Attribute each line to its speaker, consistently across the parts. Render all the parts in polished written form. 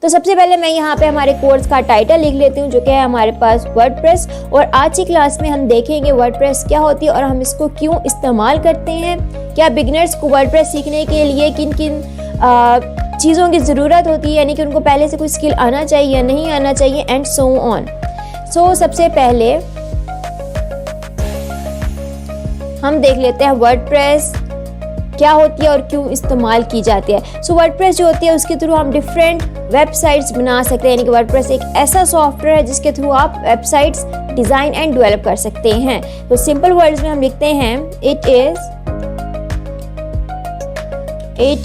Speaker 1: तो सबसे पहले मैं यहाँ पे हमारे कोर्स का टाइटल लिख लेती हूँ, जो कि है हमारे पास वर्डप्रेस। और आज की क्लास में हम देखेंगे वर्डप्रेस क्या होती है और हम इसको क्यों इस्तेमाल करते हैं, क्या बिगिनर्स को वर्डप्रेस सीखने के लिए किन किन चीज़ों की ज़रूरत होती है, यानी कि उनको पहले से कोई स्किल आना चाहिए या नहीं आना चाहिए, एंड सो ऑन। सो सबसे पहले हम देख लेते हैं वर्डप्रेस क्या होती है और क्यों इस्तेमाल की जाती है। सो वर्डप्रेस जो होती है उसके थ्रू हम डिफरेंट वेबसाइट्स बना सकते हैं, यानी कि वर्डप्रेस एक ऐसा सॉफ्टवेयर है जिसके थ्रू आप वेबसाइट्स डिज़ाइन एंड डेवलप कर सकते हैं। तो सिंपल वर्ड्स में हम लिखते हैं it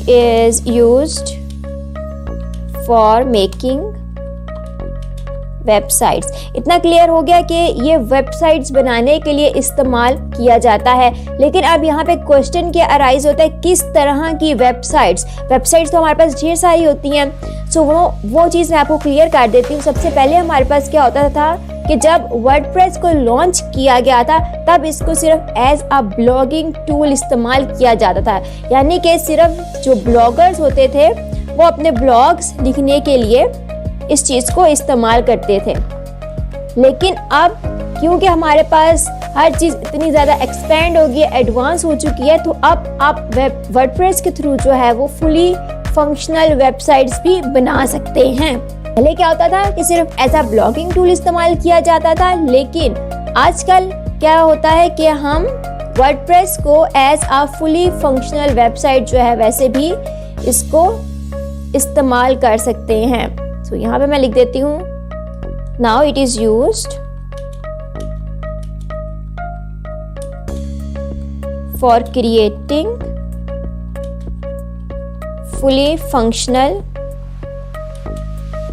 Speaker 1: is used for making websites. इतना क्लियर हो गया कि ये वेबसाइट्स बनाने के लिए इस्तेमाल किया जाता है। लेकिन अब यहाँ पे क्वेश्चन क्या अराइज होता है, किस तरह की वेबसाइट्स तो हमारे पास ढेर सारी होती हैं। सो वो चीज़ मैं आपको क्लियर कर देती हूँ। सबसे पहले हमारे पास क्या होता था कि जब वर्डप्रेस को लॉन्च किया गया था तब इसको सिर्फ एज अ ब्लॉगिंग टूल इस्तेमाल किया जाता था, यानी कि सिर्फ जो ब्लॉगर्स होते थे वो अपने ब्लॉग्स लिखने के लिए इस चीज़ को इस्तेमाल करते थे। लेकिन अब क्योंकि हमारे पास हर चीज़ इतनी ज़्यादा एक्सपेंड हो गई है, एडवांस हो चुकी है, तो अब आप वर्डप्रेस के थ्रू जो है वो फुली फंक्शनल वेबसाइट्स भी बना सकते हैं। पहले क्या होता था कि सिर्फ ऐसा ब्लॉगिंग टूल इस्तेमाल किया जाता था, लेकिन आजकल क्या होता है कि हम वर्डप्रेस को as a fully functional website जो है वैसे भी इसको इस्तेमाल कर सकते हैं। तो यहाँ पे मैं लिख देती हूँ now it is used for creating fully functional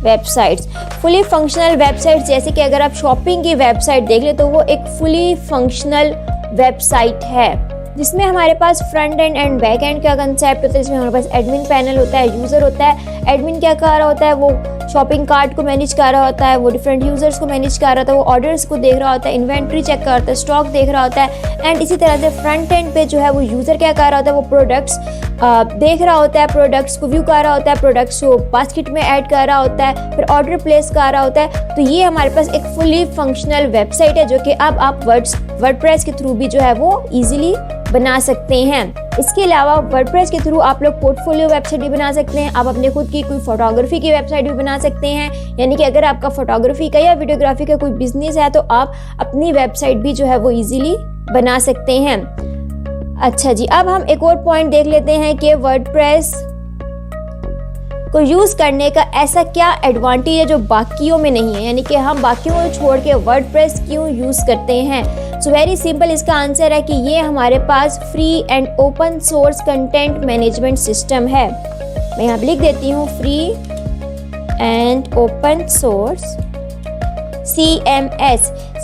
Speaker 1: websites. Fully functional websites जैसे कि अगर आप शॉपिंग की वेबसाइट देख ले तो वो एक फुली फंक्शनल वेबसाइट है जिसमें हमारे पास front end and back end का कंसेप्ट होता है। इसमें हमारे पास एडमिन पैनल होता है, यूज़र होता है। एडमिन क्या कर रहा होता है, वो शॉपिंग कार्ट को मैनेज कर रहा होता है, वो डिफरेंट यूज़र्स को मैनेज कर रहा होता है, वो ऑर्डर्स को देख रहा होता है, इन्वेंट्री चेक कर रहा होता है, स्टॉक देख रहा होता है। एंड इसी तरह से फ्रंट एंड पे जो है वो यूज़र क्या कर रहा होता है, वो प्रोडक्ट्स देख रहा होता है, प्रोडक्ट्स को व्यू कर रहा होता है, प्रोडक्ट्स को बास्केट में ऐड कर रहा होता है, फिर ऑर्डर प्लेस कर रहा होता है। तो ये हमारे पास एक फुली फंक्शनल वेबसाइट है जो कि अब आप वर्डप्रेस के थ्रू भी जो है वो ईजिली बना सकते हैं। इसके अलावा वर्डप्रेस के थ्रू आप लोग पोर्टफोलियो वेबसाइट भी बना सकते हैं। आप अपने खुद की कोई फोटोग्राफी की वेबसाइट भी बना सकते हैं, यानी कि अगर आपका फोटोग्राफी का या वीडियोग्राफी का कोई बिजनेस है तो आप अपनी वेबसाइट भी जो है वो इजीली बना सकते हैं। अच्छा जी, अब हम एक और पॉइंट देख लेते हैं कि वर्डप्रेस को यूज़ करने का ऐसा क्या एडवांटेज है जो बाकियों में नहीं है, यानी कि हम बाकियों को छोड़ के वर्डप्रेस क्यों यूज़ करते हैं। सो वेरी सिंपल, इसका आंसर है कि ये हमारे पास free and open source content management system है। मैं यहाँ लिख देती हूँ free and open source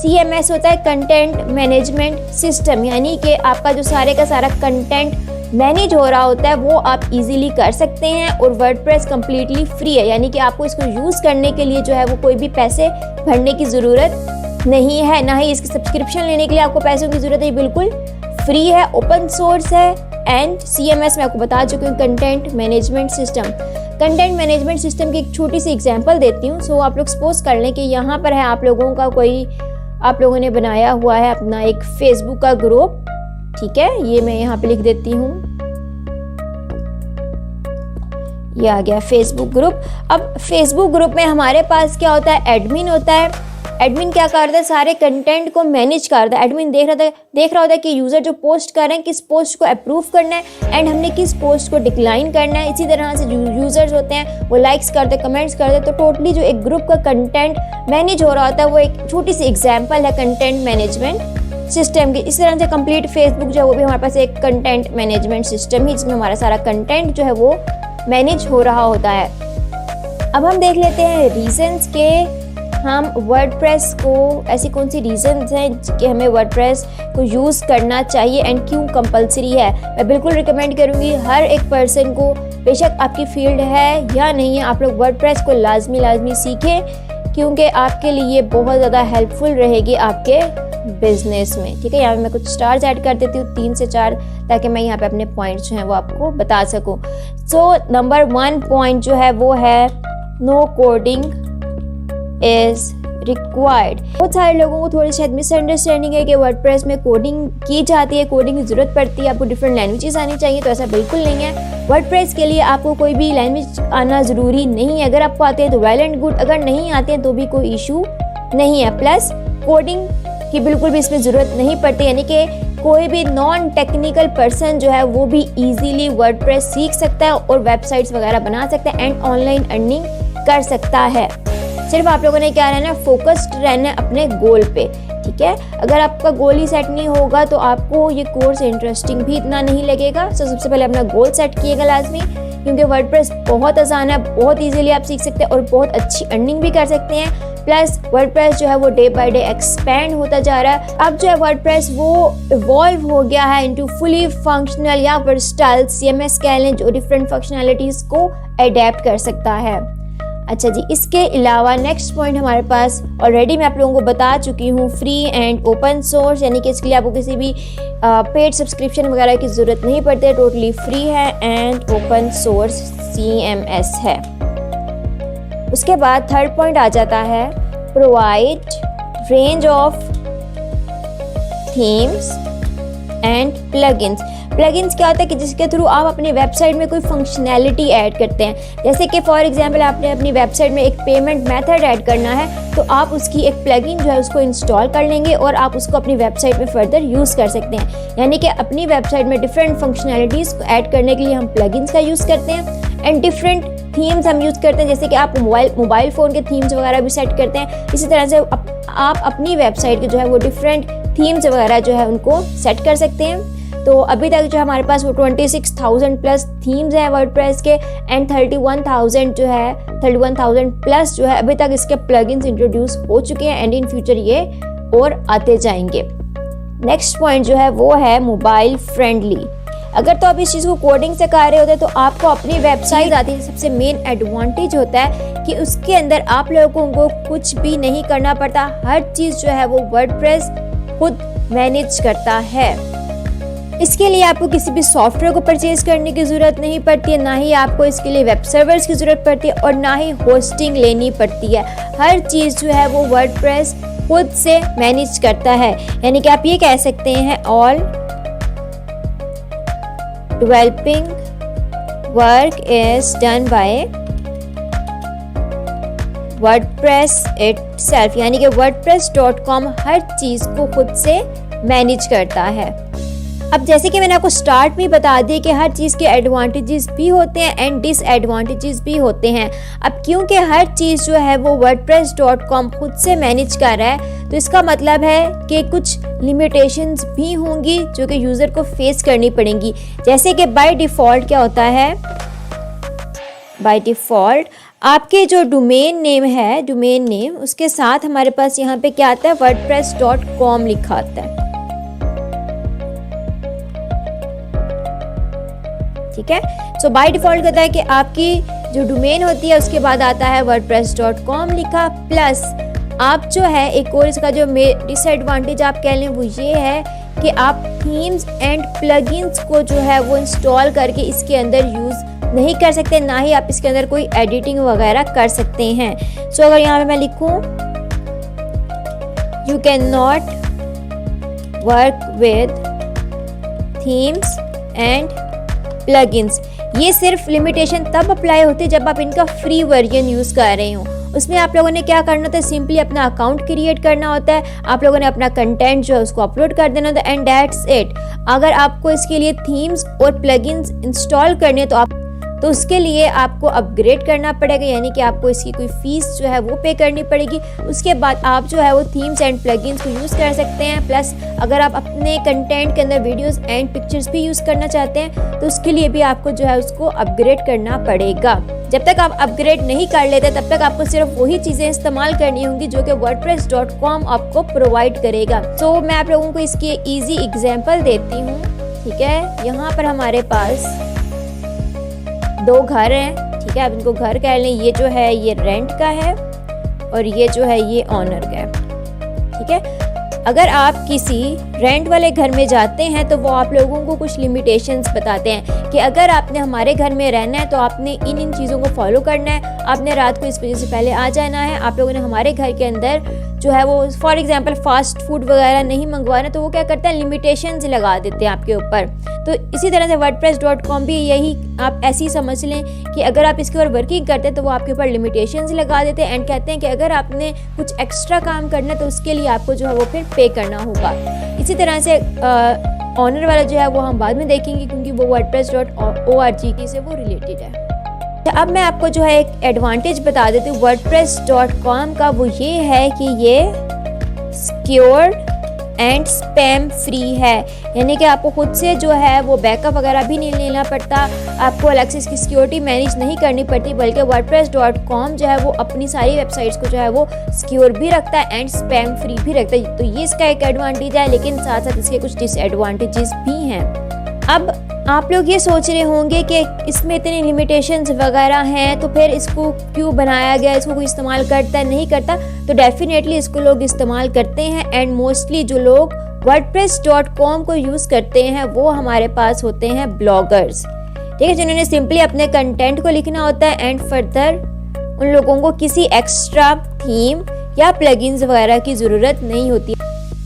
Speaker 1: CMS होता है कंटेंट मैनेजमेंट सिस्टम, यानी कि आपका जो सारे का सारा कंटेंट मैनेज हो रहा होता है वो आप इजीली कर सकते हैं। और वर्डप्रेस कम्प्लीटली फ्री है, यानी कि आपको इसको यूज़ करने के लिए जो है वो कोई भी पैसे भरने की ज़रूरत नहीं है, ना ही इसकी सब्सक्रिप्शन लेने के लिए आपको पैसों की ज़रूरत है। बिल्कुल फ्री है, ओपन सोर्स है। एंड CMS मैं आपको बता चुकी हूँ content management system. Content management system की एक छोटी सी एग्जांपल देती हूँ। सो आप लोग सपोज कर लें कि यहाँ पर है आप लोगों ने बनाया हुआ है अपना एक फेसबुक का ग्रुप, ठीक है, ये मैं यहाँ पे लिख देती हूँ, ये आ गया फेसबुक ग्रुप। अब फेसबुक ग्रुप में हमारे पास क्या होता है, एडमिन होता है। एडमिन क्या करता है, सारे कंटेंट को मैनेज करता है। एडमिन देख रहा होता है कि यूज़र जो पोस्ट कर रहे हैं किस पोस्ट को अप्रूव करना है एंड हमने किस पोस्ट को डिक्लाइन करना है। इसी तरह से यूज़र्स होते हैं वो लाइक्स करते हैं, कमेंट्स करते हैं। तो टोटली जो एक ग्रुप का कंटेंट मैनेज हो रहा होता है वो एक छोटी सी एग्जाम्पल है कंटेंट मैनेजमेंट सिस्टम की। इस तरह से कंप्लीट फेसबुक जो है वो भी हमारे पास एक कंटेंट मैनेजमेंट सिस्टम ही, जिसमें हमारा सारा कंटेंट जो है वो मैनेज हो रहा होता है। अब हम देख लेते हैं रीजंस के हम वर्डप्रेस को, ऐसी कौन सी रीजंस हैं कि हमें वर्डप्रेस को यूज़ करना चाहिए एंड क्यों कंपलसरी है। मैं बिल्कुल रिकमेंड करूँगी हर एक पर्सन को, बेशक आपकी फील्ड है या नहीं है, आप लोग वर्डप्रेस को लाजमी सीखें, क्योंकि आपके लिए बहुत ज़्यादा हेल्पफुल रहेगी आपके बिजनेस में। ठीक है, यहाँ पे मैं कुछ स्टार्स ऐड कर देती हूँ 3 से 4, ताकि मैं यहाँ पे अपने पॉइंट्स जो हैं वो आपको बता सकूँ। सो नंबर 1 पॉइंट जो है वो है नो कोडिंग इज रिक्वायर्ड। बहुत सारे लोगों को थोड़ी शायद मिसअंडरस्टैंडिंग है कि वर्डप्रेस में कोडिंग की जाती है, कोडिंग की ज़रूरत पड़ती है, आपको डिफरेंट लैंग्वेजेस आनी चाहिए। तो ऐसा बिल्कुल नहीं है। वर्डप्रेस के लिए आपको कोई भी लैंग्वेज आना ज़रूरी नहीं है। अगर आपको आते हैं तो वेल एंड गुड, अगर नहीं आते हैं तो भी कोई इशू नहीं है। प्लस कोडिंग की बिल्कुल भी इसमें ज़रूरत नहीं पड़ती, यानी कि कोई भी नॉन टेक्निकल पर्सन जो है वो भी इजीली वर्डप्रेस सीख सकता है और वेबसाइट्स वगैरह बना सकता है एंड ऑनलाइन अर्निंग कर सकता है। सिर्फ आप लोगों ने क्या रहना है, फोकस्ड रहना है अपने गोल पे, ठीक है। अगर आपका गोल ही सेट नहीं होगा तो आपको ये कोर्स इंटरेस्टिंग भी इतना नहीं लगेगा। तो सबसे पहले अपना गोल सेट किएगा लाजमी, क्योंकि वर्डप्रेस बहुत आसान है, बहुत इजीली आप सीख सकते हैं और बहुत अच्छी अर्निंग भी कर सकते हैं। प्लस वर्डप्रेस जो है वो डे बाय डे एक्सपैंड होता जा रहा है। अब जो है वर्डप्रेस वो इवॉल्व हो गया है इनटू फुली फंक्शनल या वर्सटाइल CMS कह लें, जो डिफरेंट फंक्शनैलिटीज़ को अडेप्ट कर सकता है। अच्छा जी, इसके अलावा नेक्स्ट पॉइंट हमारे पास ऑलरेडी मैं आप लोगों को बता चुकी हूँ, फ्री एंड ओपन सोर्स, यानी कि इसके लिए आपको किसी भी पेड सब्सक्रिप्शन वगैरह की ज़रूरत नहीं पड़ती है, टोटली फ्री है एंड ओपन सोर्स CMS है। उसके बाद थर्ड पॉइंट आ जाता है, provide range of themes and plugins. Plugins क्या होता है कि जिसके थ्रू आप अपनी वेबसाइट में कोई फंक्शनैलिटी ऐड करते हैं। जैसे कि फॉर एग्जांपल आपने अपनी वेबसाइट में एक पेमेंट मेथड ऐड करना है, तो आप उसकी एक प्लगइन जो है उसको इंस्टॉल कर लेंगे और आप उसको अपनी वेबसाइट में फर्दर यूज़ कर सकते हैं। यानी कि अपनी वेबसाइट में डिफरेंट फंक्शनैलिटीज़ को ऐड करने के लिए हम प्लगइन्स का यूज़ करते हैं एंड डिफरेंट थीम्स हम यूज़ करते हैं। जैसे कि आप मोबाइल फ़ोन के थीम्स वगैरह भी सेट करते हैं। इसी तरह से आप अपनी वेबसाइट के जो है वो डिफरेंट थीम्स वगैरह जो है उनको सेट कर सकते हैं। तो अभी तक जो हमारे पास वो 26,000 प्लस थीम्स हैं वर्डप्रेस के एंड 31,000 प्लस जो है अभी तक इसके प्लगइन्स इंट्रोड्यूस हो चुके हैं एंड इन फ्यूचर ये और आते जाएंगे। नेक्स्ट पॉइंट जो है वो है मोबाइल फ्रेंडली। अगर तो आप इस चीज़ को कोडिंग से कर रहे होते तो आपको अपनी वेबसाइट आती है, सबसे मेन एडवांटेज होता है कि उसके अंदर आप लोगों को कुछ भी नहीं करना पड़ता। हर चीज़ जो है वो वर्डप्रेस खुद मैनेज करता है। इसके लिए आपको किसी भी सॉफ्टवेयर को परचेज करने की ज़रूरत नहीं पड़ती है, ना ही आपको इसके लिए वेब सर्वर्स की ज़रूरत पड़ती है और ना ही होस्टिंग लेनी पड़ती है। हर चीज़ जो है वो वर्डप्रेस खुद से मैनेज करता है। यानी कि आप ये कह सकते हैं, all developing work is done by WordPress itself, यानी कि wordpress.com हर चीज़ को खुद से मैनेज करता है। अब जैसे कि मैंने आपको स्टार्ट में बता दिया कि हर चीज़ के एडवांटेजेस भी होते हैं एंड डिसएडवांटेजेस भी होते हैं। अब क्योंकि हर चीज़ जो है वो wordpress.com खुद से मैनेज कर रहा है, तो इसका मतलब है कि कुछ लिमिटेशंस भी होंगी जो कि यूज़र को फेस करनी पड़ेंगी। जैसे कि बाय डिफ़ॉल्ट क्या होता है, बाय डिफ़ॉल्ट आपके जो डोमेन नेम है, डोमेन नेम उसके साथ हमारे पास यहाँ पे क्या आता है, wordpress.com लिखा आता है। ठीक है, सो बाय डिफॉल्ट कहता है कि आपकी जो डोमेन होती है उसके बाद आता है wordpress.com लिखा। प्लस आप जो है एक और इसका जो डिसएडवांटेज आप कह लें वो ये है कि आप थीम्स एंड प्लगइन्स को जो है वो इंस्टॉल करके इसके अंदर यूज़ नहीं कर सकते, ना ही आप इसके अंदर कोई एडिटिंग वगैरह कर सकते हैं। सो अगर यहाँ पे मैं लिखूँ, you can not work with themes and plugins, ये सिर्फ लिमिटेशन तब अप्लाई होती है जब आप इनका फ्री वर्जन यूज़ कर रहे हो। उसमें आप लोगों ने क्या करना होता है, सिंपली अपना अकाउंट क्रिएट करना होता है, आप लोगों ने अपना कंटेंट जो है उसको अपलोड कर देना होता है एंड दैट्स इट। अगर आपको इसके लिए थीम्स और प्लगइन्स इंस्टॉल करने तो उसके लिए आपको अपग्रेड करना पड़ेगा, यानी कि आपको इसकी कोई फीस जो है वो पे करनी पड़ेगी। उसके बाद आप जो है वो थीम्स एंड प्लगइन्स को यूज़ कर सकते हैं। प्लस अगर आप अपने कंटेंट के अंदर वीडियोस एंड पिक्चर्स भी यूज़ करना चाहते हैं तो उसके लिए भी आपको जो है उसको अपग्रेड करना पड़ेगा। जब तक आप अपग्रेड नहीं कर लेते तब तक आपको सिर्फ वही चीज़ें इस्तेमाल करनी होंगी जो कि wordpress.com आपको प्रोवाइड करेगा। तो मैं आप लोगों को इसकी ईजी एग्जाम्पल देती हूँ। ठीक है, यहाँ पर हमारे पास दो घर हैं। ठीक है, आप इनको घर कह लें। ये जो है ये रेंट का है और ये जो है ये ऑनर का है। ठीक है, अगर आप किसी रेंट वाले घर में जाते हैं तो वो आप लोगों को कुछ लिमिटेशंस बताते हैं कि अगर आपने हमारे घर में रहना है तो आपने इन चीज़ों को फॉलो करना है, आपने रात को इस बजे से पहले आ जाना है, आप लोगों ने हमारे घर के अंदर जो है वो फॉर एग्जांपल फास्ट फूड वगैरह नहीं मंगवाना, तो वो क्या करते हैं लिमिटेशंस लगा देते हैं आपके ऊपर। तो इसी तरह से wordpress.com भी यही आप ऐसे ही समझ लें कि अगर आप इसके ऊपर वर्किंग करते हैं तो वो आपके ऊपर लिमिटेशंस लगा देते हैं एंड कहते हैं कि अगर आपने कुछ एक्स्ट्रा काम करना है तो उसके लिए आपको जो है वो फिर पे करना होगा। इसी तरह से ऑनर वाला जो है वो हम बाद में देखेंगे क्योंकि वो wordpress.org से वो रिलेटेड है। तो अब मैं आपको जो है एक एडवांटेज बता देती हूँ wordpress.com का, वो ये है कि ये सिक्योर्ड एंड स्पैम फ्री है, यानी कि आपको खुद से जो है वो बैकअप वगैरह भी नहीं लेना पड़ता, आपको अलग से इसकी सिक्योरिटी मैनेज नहीं करनी पड़ती, बल्कि wordpress.com जो है वो अपनी सारी वेबसाइट्स को जो है वो सिक्योर भी रखता है एंड स्पैम फ्री भी रखता है। तो ये इसका एक एडवांटेज है, लेकिन साथ साथ इसके कुछ डिसएडवांटेजेस भी हैं। अब आप लोग ये सोच रहे होंगे कि इसमें इतनी लिमिटेशंस वगैरह हैं तो फिर इसको क्यों बनाया गया, इसको कोई इस्तेमाल करता है नहीं करता, तो डेफिनेटली इसको लोग इस्तेमाल करते हैं एंड मोस्टली जो लोग wordpress.com को यूज़ करते हैं वो हमारे पास होते हैं ब्लॉगर्स, ठीक है, जिन्होंने सिंपली अपने कंटेंट को लिखना होता है एंड फर्दर उन लोगों को किसी एक्स्ट्रा थीम या प्लगइन्स वगैरह की ज़रूरत नहीं होती।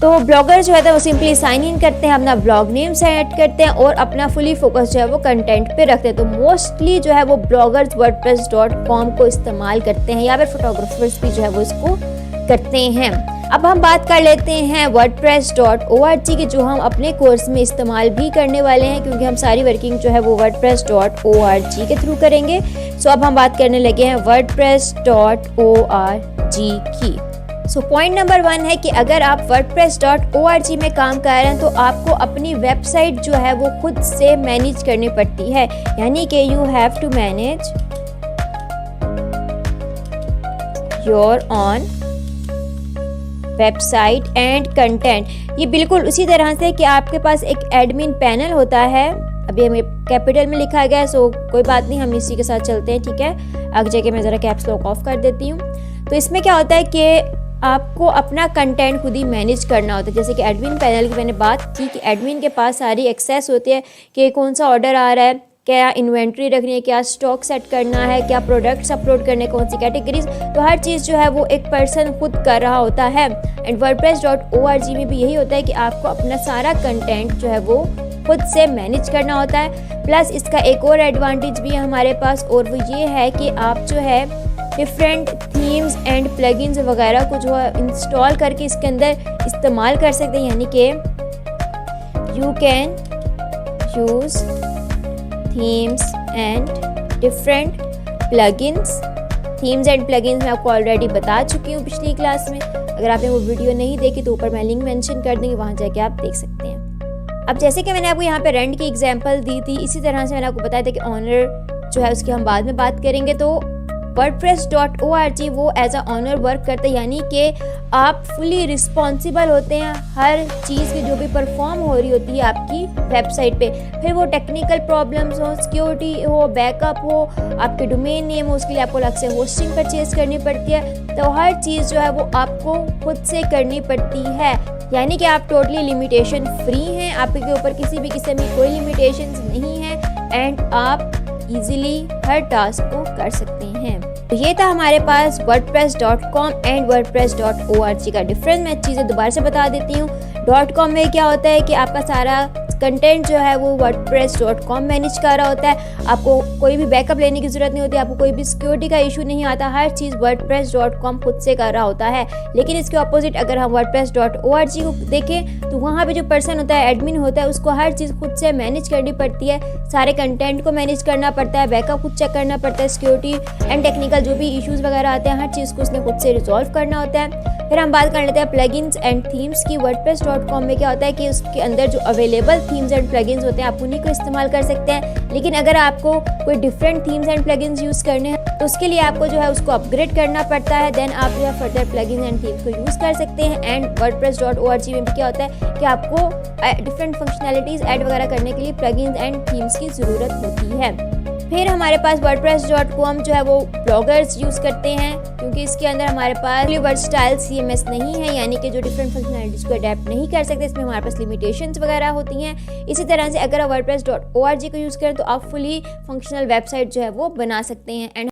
Speaker 1: तो ब्लॉगर जो है वो सिंपली साइन इन करते हैं, अपना ब्लॉग नेम सेट करते हैं और अपना फुली फोकस जो है वो कंटेंट पे रखते हैं। तो मोस्टली जो है वो ब्लॉगर्स wordpress.com को इस्तेमाल करते हैं या फिर फोटोग्राफर्स भी जो है वो इसको करते हैं। अब हम बात कर लेते हैं wordpress.org की, जो हम अपने कोर्स में इस्तेमाल भी करने वाले हैं क्योंकि हम सारी वर्किंग जो है वो wordpress.org के थ्रू करेंगे। सो अब हम बात करने लगे हैं wordpress.org की। सो पॉइंट नंबर 1 है कि अगर आप wordpress.org में काम कर रहे हैं तो आपको अपनी वेबसाइट जो है वो खुद से मैनेज करनी पड़ती है, यानी कि you have to manage your own website and content. ये बिल्कुल उसी तरह से कि आपके पास एक एडमिन पैनल होता है, अभी हमें कैपिटल में लिखा गया है, सो कोई बात नहीं, हम इसी के साथ चलते हैं, ठीक है। आगे जाके मैं ज़रा कैप्स लॉक ऑफ कर देती हूँ। तो इसमें क्या होता है कि आपको अपना कंटेंट खुद ही मैनेज करना होता है। जैसे कि एडमिन पैनल की मैंने बात की कि एडमिन के पास सारी एक्सेस होती है कि कौन सा ऑर्डर आ रहा है, क्या इन्वेंट्री रखनी है, क्या स्टॉक सेट करना है, क्या प्रोडक्ट्स अपलोड करने, कौन सी कैटेगरीज, तो हर चीज़ जो है वो एक पर्सन खुद कर रहा होता है। एंड wordpress.org में भी यही होता है कि आपको अपना सारा कंटेंट जो है वो खुद से मैनेज करना होता है। प्लस इसका एक और एडवांटेज भी है हमारे पास, और वो ये है कि आप जो है डिफरेंट थीम्स एंड प्लगइन्स वगैरह को जो है इंस्टॉल करके इसके अंदर इस्तेमाल कर सकते हैं, यानी कि you can use themes and different plugins. Themes and plugins मैं आपको ऑलरेडी बता चुकी हूँ पिछली क्लास में, अगर आपने वो वीडियो नहीं देखी तो ऊपर मैं लिंक मेंशन कर दूँगी, वहाँ जाके आप देख सकते हैं। अब जैसे कि मैंने आपको यहाँ पे रेंट की एग्जांपल दी थी, इसी तरह से मैंने आपको बताया था कि ऑनर जो है उसकी हम बाद में बात करेंगे। तो wordpress.org वो एज अ ऑनर वर्क करते हैं, यानी कि आप फुली रिस्पॉन्सिबल होते हैं हर चीज़ की जो भी परफॉर्म हो रही होती है आपकी वेबसाइट पे, फिर वो टेक्निकल प्रॉब्लम्स हो, सिक्योरिटी हो, बैकअप हो, आपके डोमेन नेम हो, उसके लिए आपको अलग से होस्टिंग परचेज करनी पड़ती है। तो हर चीज़ जो है वो आपको खुद से करनी पड़ती है, यानी कि आप टोटली लिमिटेशन फ्री हैं, आपके ऊपर किसी भी किस्म की कोई लिमिटेशंस नहीं है एंड आप इजीली हर टास्क को कर सकते हैं। तो ये था हमारे पास wordpress.com एंड wordpress.org का डिफरेंस। मैं चीज़ें दोबारा से बता देती हूँ। .com में क्या होता है कि आपका सारा कंटेंट जो है वो wordpress.com मैनेज कर रहा होता है, आपको कोई भी बैकअप लेने की ज़रूरत नहीं होती, आपको कोई भी सिक्योरिटी का इशू नहीं आता, हर चीज़ wordpress.com खुद से कर रहा होता है। लेकिन इसके अपोजिट अगर हम wordpress.org को देखें तो वहाँ पे जो पर्सन होता है, एडमिन होता है, उसको हर चीज़ खुद से मैनेज करनी पड़ती है, सारे कंटेंट को मैनेज करना पड़ता है, बैकअप खुद चेक करना पड़ता है, सिक्योरिटी एंड टेक्निकल जो भी इशूज़ वगैरह आते हैं हर चीज़ को उसने खुद से रिजॉल्व करना होता है। फिर हम बात कर लेते हैं प्लगइन्स एंड थीम्स की। wordpress.com में क्या होता है कि उसके अंदर जो अवेलेबल थीम्स एंड प्लगइन्स होते हैं आप उन्हीं को इस्तेमाल कर सकते हैं, लेकिन अगर आपको कोई different themes and plugins use करने हैं तो उसके लिए आपको जो है उसको अपग्रेड करना पड़ता है, देन आप जो है फर्दर प्लगइन्स एंड थीम्स को यूज़ कर सकते हैं। एंड wordpress.org में भी क्या होता है कि आपको डिफरेंट फंक्शनैलिटीज़ ऐड वगैरह करने के लिए प्लगइन्स एंड थीम्स की ज़रूरत होती है। फिर हमारे पास wordpress.com जो है वो ब्लॉगर्स यूज़ करते हैं, क्योंकि इसके अंदर हमारे पास वर्सटाइल CMS नहीं है, यानी कि जो डिफरेंट फंक्शनलिटीज़ को अडेप्ट नहीं कर सकते, इसमें हमारे पास लिमिटेशंस वगैरह होती हैं। इसी तरह से अगर आप wordpress.org को यूज़ करें तो आप फुली फंक्शनल वेबसाइट जो है वो बना सकते हैं। एंड